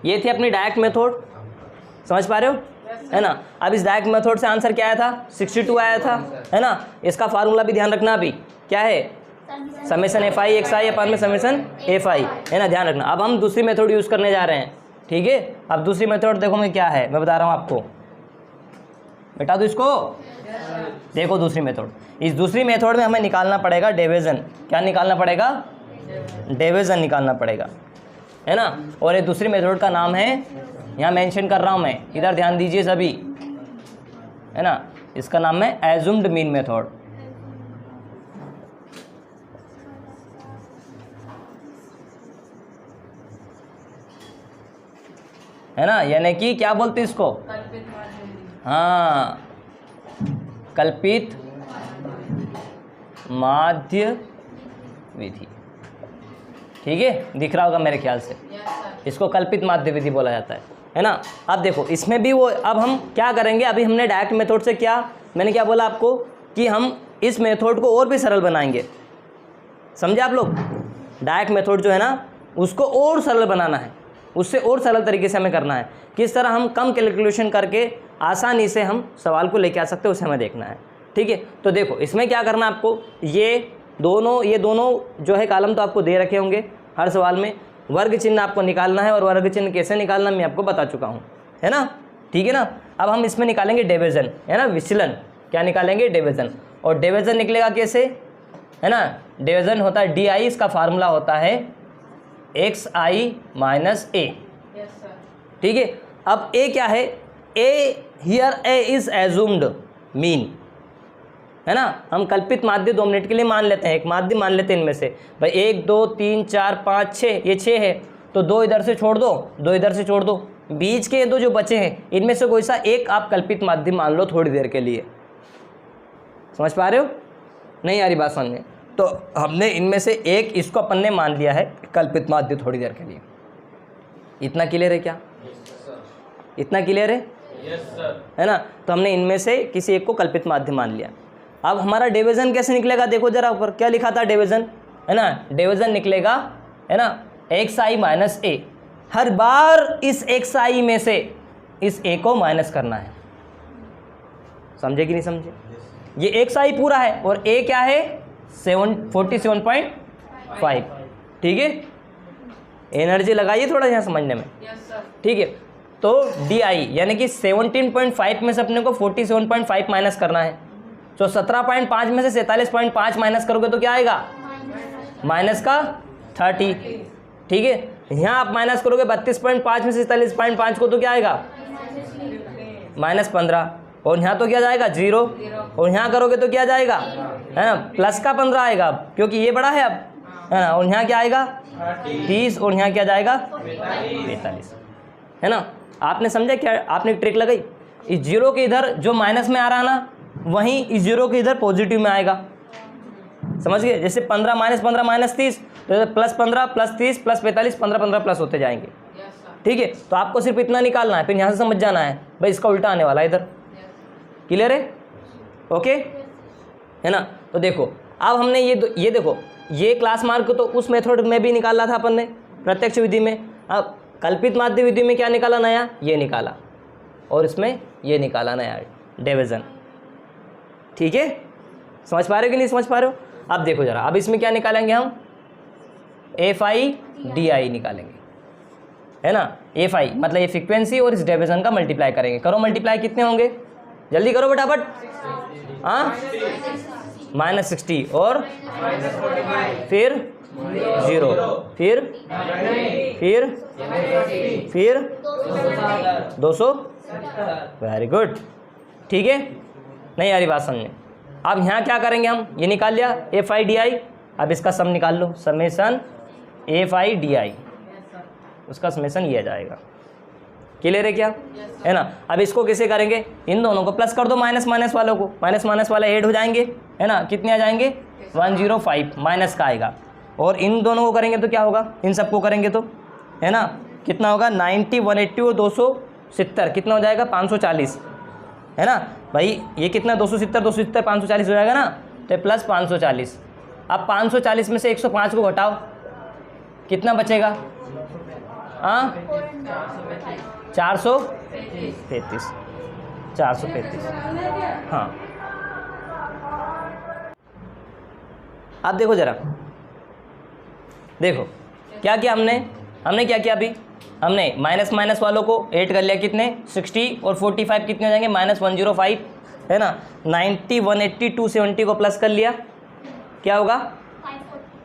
ये थी अपनी डायरेक्ट मेथड, समझ पा रहे हो, है ना। अब इस डायरेक्ट मेथड से आंसर क्या आया था, 62 आया था, है ना। इसका फार्मूला भी ध्यान रखना, अभी क्या है, समेशन FI XI अपन में समेशन FI, है ना, ध्यान रखना। अब हम दूसरी मेथड यूज़ करने जा रहे हैं, ठीक है। अब दूसरी मेथड देखो मैं क्या है, मैं बता रहा हूँ आपको, बेटा दो इसको, देखो दूसरी मेथड। इस दूसरी मेथड में हमें निकालना पड़ेगा डिवीजन, क्या निकालना पड़ेगा, डिवीजन निकालना पड़ेगा, है ना। और ये दूसरी मेथड का नाम है, यहाँ मेंशन कर रहा हूँ मैं, इधर ध्यान दीजिए सभी, है ना। इसका नाम है एज्यूम्ड मीन मेथड, है ना। यानी कि क्या बोलते इसको, हाँ, कल्पित माध्य विधि, ठीक है, दिख रहा होगा मेरे ख्याल से। इसको कल्पित माध्य विधि बोला जाता है ना। अब देखो इसमें भी वो, अब हम क्या करेंगे, अभी हमने डायरेक्ट मेथड से क्या, मैंने क्या बोला आपको कि हम इस मेथड को और भी सरल बनाएंगे, समझे आप लोग। डायरेक्ट मेथड जो है ना उसको और सरल बनाना है, उससे और सरल तरीके से हमें करना है। किस तरह हम कम कैलकुलेशन करके आसानी से हम सवाल को लेके आ सकते हैं, उसे हमें देखना है, ठीक है। तो देखो इसमें क्या करना है आपको, ये दोनों जो है कॉलम तो आपको दे रखे होंगे हर सवाल में, वर्ग चिन्ह आपको निकालना है, और वर्ग चिन्ह कैसे निकालना मैं आपको बता चुका हूँ, है ना, ठीक है ना। अब हम इसमें निकालेंगे डिवीजन, है ना, विचलन, क्या निकालेंगे, डिवीजन। और डिवीजन निकलेगा कैसे, है ना, डिवीजन होता है DI, इसका फार्मूला होता है XI - A, ठीक है। अब A क्या है, A इज एज्यूम्ड मीन, है ना। हम कल्पित माध्य 2 मिनट के लिए मान लेते हैं, एक माध्य मान लेते हैं इनमें से, भाई 1 2 3 4 5 6, ये 6 है, तो 2 इधर से छोड़ दो, 2 इधर से छोड़ दो, बीच के 2 जो बचे हैं इनमें से कोई सा एक आप कल्पित माध्य मान लो थोड़ी देर के लिए, समझ पा रहे हो, नहीं आ रही बात समझ में। तो हमने इनमें से एक इसको अपन ने मान लिया है कल्पित माध्य थोड़ी देर के लिए। इतना क्लियर है क्या, इतना क्लियर है, है ना। तो हमने इनमें से किसी एक को कल्पित माध्य मान लिया। अब हमारा डिवीजन कैसे निकलेगा, देखो जरा ऊपर क्या लिखा था डिवीजन, है ना। डिवीजन निकलेगा, है ना, XI - A। हर बार इस XI में से इस A को माइनस करना है, समझे कि नहीं समझे। ये XI पूरा है और A क्या है, 47.5, ठीक है। एनर्जी लगाइए थोड़ा यहाँ समझने में, ठीक है। तो DI यानी कि 17.5 में से अपने को 47.5 माइनस करना है। तो 17.5 में से 47.5 माइनस करोगे तो क्या आएगा, माइनस का 30, ठीक है। यहाँ आप माइनस करोगे 32.5 में से 47.5 को तो क्या आएगा, -15, और यहाँ तो क्या जाएगा 0, और यहाँ करोगे तो क्या जाएगा, है ना, प्लस का 15 आएगा क्योंकि ये बड़ा है अब, है ना। और यहाँ क्या आएगा 30, और यहाँ क्या जाएगा 45, है ना। आपने समझा क्या, आपने ट्रिक लगाई, इस 0 के इधर जो माइनस में आ रहा ना, वहीं इस 0 के इधर पॉजिटिव में आएगा, समझ गए। जैसे 15 - 15 - 30, तो +15 +30 +45, 15 प्लस होते जाएंगे, ठीक है। तो आपको सिर्फ इतना निकालना है, फिर यहाँ से समझ जाना है भाई इसका उल्टा आने वाला है इधर, क्लियर है, ओके, है ना। तो देखो अब हमने ये देखो, ये क्लास मार्क तो उस मेथड में भी निकाला था अपन ने प्रत्यक्ष विधि में। अब कल्पित माध्य विधि में क्या निकाला नया, ये निकाला, और इसमें ये निकाला नया डिवीजन, ठीक है। समझ पा रहे हो कि नहीं समझ पा रहे हो। अब देखो जरा, अब इसमें क्या निकालेंगे हम, FI DI निकालेंगे, है ना। FI मतलब ये फ्रीक्वेंसी और इस डिवीजन का मल्टीप्लाई करेंगे। करो मल्टीप्लाई, कितने होंगे, जल्दी करो फटाफट, हाँ, -60 और फिर 0, फिर 200, वेरी गुड, ठीक है। नहीं आ रही बात समझ में। अब यहाँ क्या करेंगे हम, ये निकाल लिया FI DI, अब इसका सम निकाल लो, समेशन FI DI, उसका समेशन ये आ जाएगा, क्लियर है क्या, है ना। अब इसको कैसे करेंगे, इन दोनों को प्लस कर दो, माइनस वालों को, माइनस वाले ऐड हो जाएंगे, है ना। कितने आ जाएंगे, 105 माइनस का आएगा, और इन दोनों को करेंगे तो क्या होगा, इन सबको करेंगे तो, है ना, कितना होगा 90 180 और 270, कितना हो जाएगा 540, है ना भाई। ये कितना 270 540 हो जाएगा ना, तो प्लस 540। अब 540 में से 105 को घटाओ, कितना बचेगा, हाँ 435, 435। हाँ आप देखो जरा, देखो क्या किया हमने क्या किया अभी, हमने माइनस माइनस वालों को ऐड कर लिया, कितने 60 और 45 कितने हो जाएंगे -105 है ना। 90 180 270 को प्लस कर लिया, क्या होगा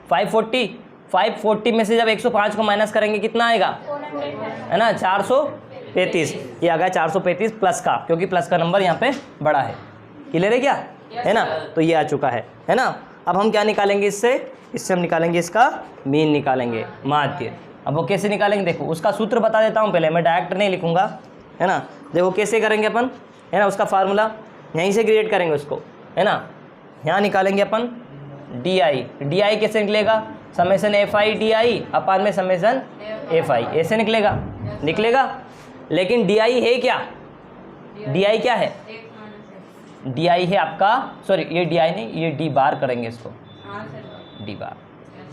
540। 540 में से जब 105 को माइनस करेंगे कितना आएगा है ना 435। ये आ गया 435 प्लस का, क्योंकि प्लस का नंबर यहाँ पे बड़ा है। क्लियर है क्या, है ना। तो ये आ चुका है ना। अब हम क्या निकालेंगे इससे हम निकालेंगे इसका मीन निकालेंगे, माध्य। अब वो कैसे निकालेंगे देखो, उसका सूत्र बता देता हूँ पहले, मैं डायरेक्ट नहीं लिखूंगा है ना। देखो कैसे करेंगे अपन है ना, उसका फार्मूला यहीं से क्रिएट करेंगे उसको है ना। यहाँ निकालेंगे अपन डी आई कैसे निकलेगा, समेसन FI/DI अपान में समेसन FI, ऐसे निकलेगा। लेकिन DI है क्या, DI क्या है, DI है आपका, सॉरी ये DI नहीं, ये D बार करेंगे इसको, D बार,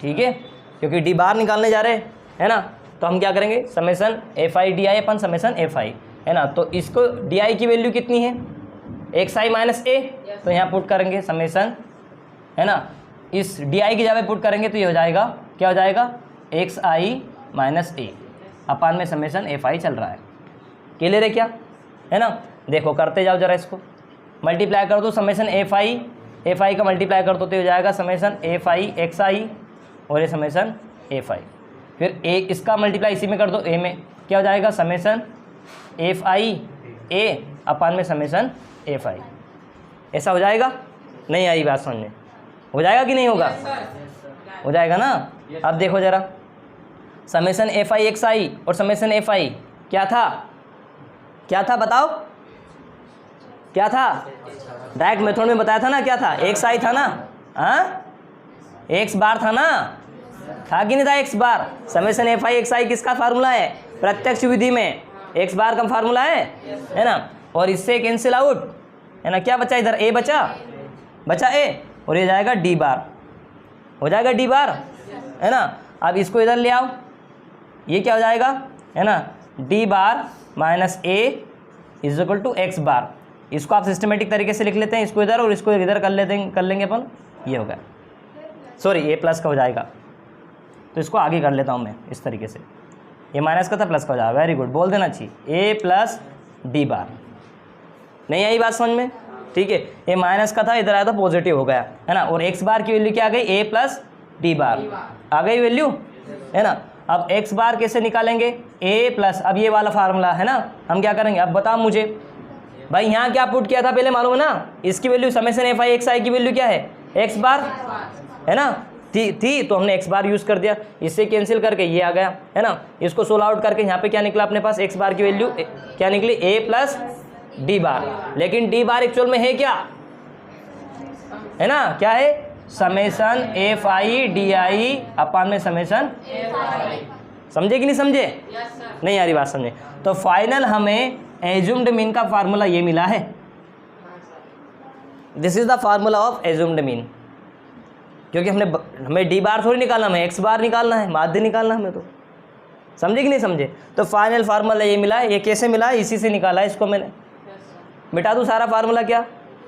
ठीक है, क्योंकि D बार निकालने जा रहे हैं है ना। तो हम क्या करेंगे समेसन FI/DI अपन समेसन FI है ना। तो इसको DI की वैल्यू कितनी है XI माइनस A, तो यहाँ पुट करेंगे समेसन है ना, इस DI की जगह पुट करेंगे तो ये हो जाएगा, क्या हो जाएगा XI माइनस A अपान में समेसन FI चल रहा है। क्लियर है क्या, है ना। देखो करते जाओ जरा, इसको मल्टीप्लाई कर दो, समेसन FI का मल्टीप्लाई कर दो तो हो जाएगा समेसन FI XI और ये समेसन FI। फिर A इसका मल्टीप्लाई इसी में कर दो, A में क्या हो जाएगा समेसन FI A अपान में समेसन FI। ऐसा हो जाएगा, नहीं आई बात समझ में, हो जाएगा कि नहीं होगा, हो जाएगा ना। अब देखो जरा, समेसन FI XI और समेसन FI क्या था बताओ, क्या था, डायरेक्ट मेथड में बताया था ना, क्या था XI था ना, हाँ X बार था ना, था कि नहीं था X बार। समेसन FI XI किसका फार्मूला है, प्रत्यक्ष विधि में X बार का फार्मूला है ना। और इससे कैंसिल आउट है ना, क्या बचा इधर A बचा A, और ये जाएगा D बार, हो जाएगा D बार है ना। अब इसको इधर ले आओ, ये क्या हो जाएगा है ना, D bar minus A is equal to X bar. इसको आप सिस्टमेटिक तरीके से लिख लेते हैं, इसको इधर और इसको इधर कर लेंगे अपन, ये हो गया, सॉरी ये प्लस का हो जाएगा, तो इसको आगे कर लेता हूँ मैं इस तरीके से, ये माइनस का था प्लस का हो जाएगा, वेरी गुड, बोल देना चाहिए A प्लस D बार। नहीं आई बात समझ में, ठीक है। ये माइनस का था, इधर आया था पॉजिटिव हो गया है ना। और X बार की वैल्यू क्या आ गई, A प्लस D बार आ गई वैल्यू है ना। अब X बार कैसे निकालेंगे, A प्लस, अब ये वाला फार्मूला है ना, हम क्या करेंगे, अब बताओ मुझे भाई, यहाँ क्या पुट किया था पहले मालूम है ना, इसकी वैल्यू समेसन FI XI की वैल्यू क्या है X बार है ना, थी तो हमने X बार यूज़ कर दिया, इससे कैंसिल करके ये आ गया है ना। इसको सोल्व आउट करके यहाँ पे क्या निकला अपने पास, X बार की वैल्यू क्या निकली A प्लस D बार। लेकिन D बार एक्चुअल में है क्या, है ना, क्या है समेसन FI/DI अपान में समेसन, समझे कि नहीं समझे, नहीं यार बात समझे। तो फाइनल हमें एज्यूम्ड मीन का फार्मूला ये मिला है, this is the formula of assumed mean, क्योंकि हमें D बार थोड़ी निकालना, हमें X बार निकालना है, माध्य निकालना हमें, तो समझे कि नहीं समझे। तो फाइनल फार्मूला ये मिला है, ये कैसे मिला है, इसी से निकाला है, इसको मैंने मिटा दूँ सारा फार्मूला क्या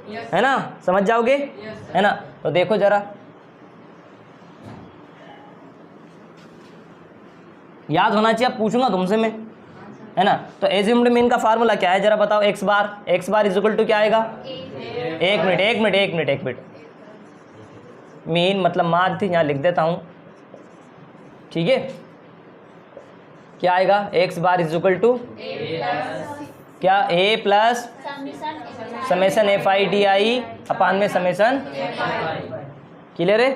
है ना, समझ जाओगे है ना। तो देखो जरा, याद होना चाहिए, अब पूछूंगा तुमसे मैं है ना। तो एज्यूम्ड मीन का फार्मूला क्या है जरा बताओ, X bar is equal to क्या आएगा, एक मिनट, मीन मतलब माध्य, यहाँ लिख देता हूँ, ठीक है। क्या आएगा, X bar is equal to क्या, A plus summation FI/DI upon में समेसन, क्लियर है,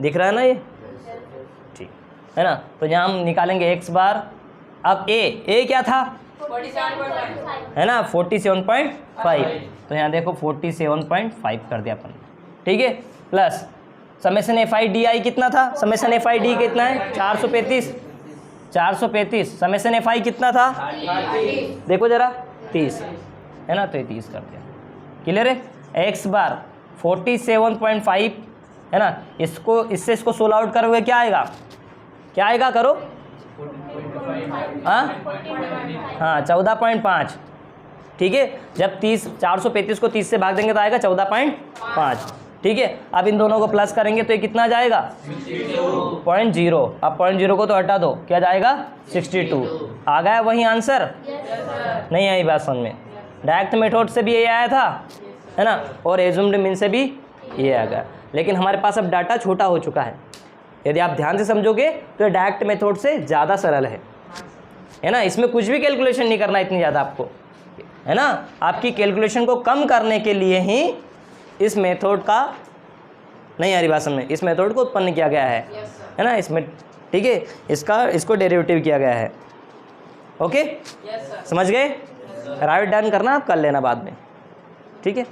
दिख रहा है ना ये, ठीक है ना। तो यहाँ हम निकालेंगे X बार। अब A क्या था है ना 47.5, तो यहाँ देखो 47.5 कर दिया अपन, ठीक है। प्लस समेसन FI/DI कितना था, समेसन FI/D कितना है 435, समेसन FI कितना था देखो जरा 30 है ना, तो ये 30 कर दिया, क्लियर है। X बार 47.5 है ना, इसको सोल्व आउट करोगे क्या आएगा करो हाँ 14.5, ठीक है। जब 435 को 30 से भाग देंगे तो आएगा 14.5, ठीक है। अब इन दोनों को प्लस करेंगे तो ये कितना आ जाएगा 0.0। अब 0.0 को तो हटा दो, क्या जाएगा 62। आ गया वही आंसर? नहीं आई बात समझ में? डायरेक्ट मेथड से भी ये आया था, है ना, और एज्यूम्ड मीन से भी ये आ गया, लेकिन हमारे पास अब डाटा छोटा हो चुका है। यदि आप ध्यान से समझोगे तो डायरेक्ट मेथड से ज़्यादा सरल है ना। इसमें कुछ भी कैलकुलेशन नहीं करना इतनी ज़्यादा आपको, है ना। आपकी कैलकुलेशन को कम करने के लिए ही इस मेथड का, नहीं आ रही बात समझ में, इस मेथड को उत्पन्न किया गया है ना इसमें, ठीक है। इसको डेरिवेटिव किया गया है। ओके, समझ गए? राइट डन करना, आप कर लेना बाद में, ठीक है।